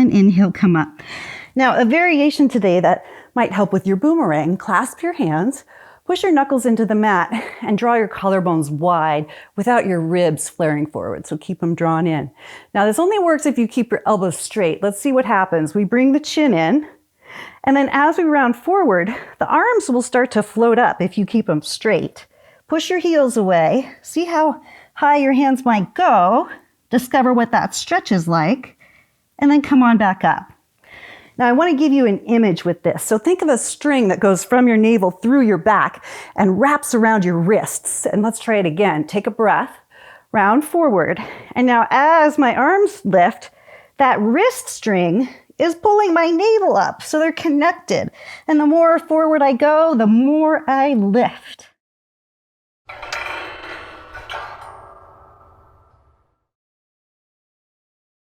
and inhale, come up. Now, a variation today that might help with your boomerang, clasp your hands, push your knuckles into the mat, and draw your collarbones wide without your ribs flaring forward, so keep them drawn in. Now, this only works if you keep your elbows straight. Let's see what happens. We bring the chin in, and then as we round forward, the arms will start to float up if you keep them straight. Push your heels away. See how high your hands might go. Discover what that stretch is like, and then come on back up. Now, I want to give you an image with this. So think of a string that goes from your navel through your back and wraps around your wrists. And let's try it again. Take a breath, round forward. And now as my arms lift, that wrist string is pulling my navel up. So they're connected. And the more forward I go, the more I lift.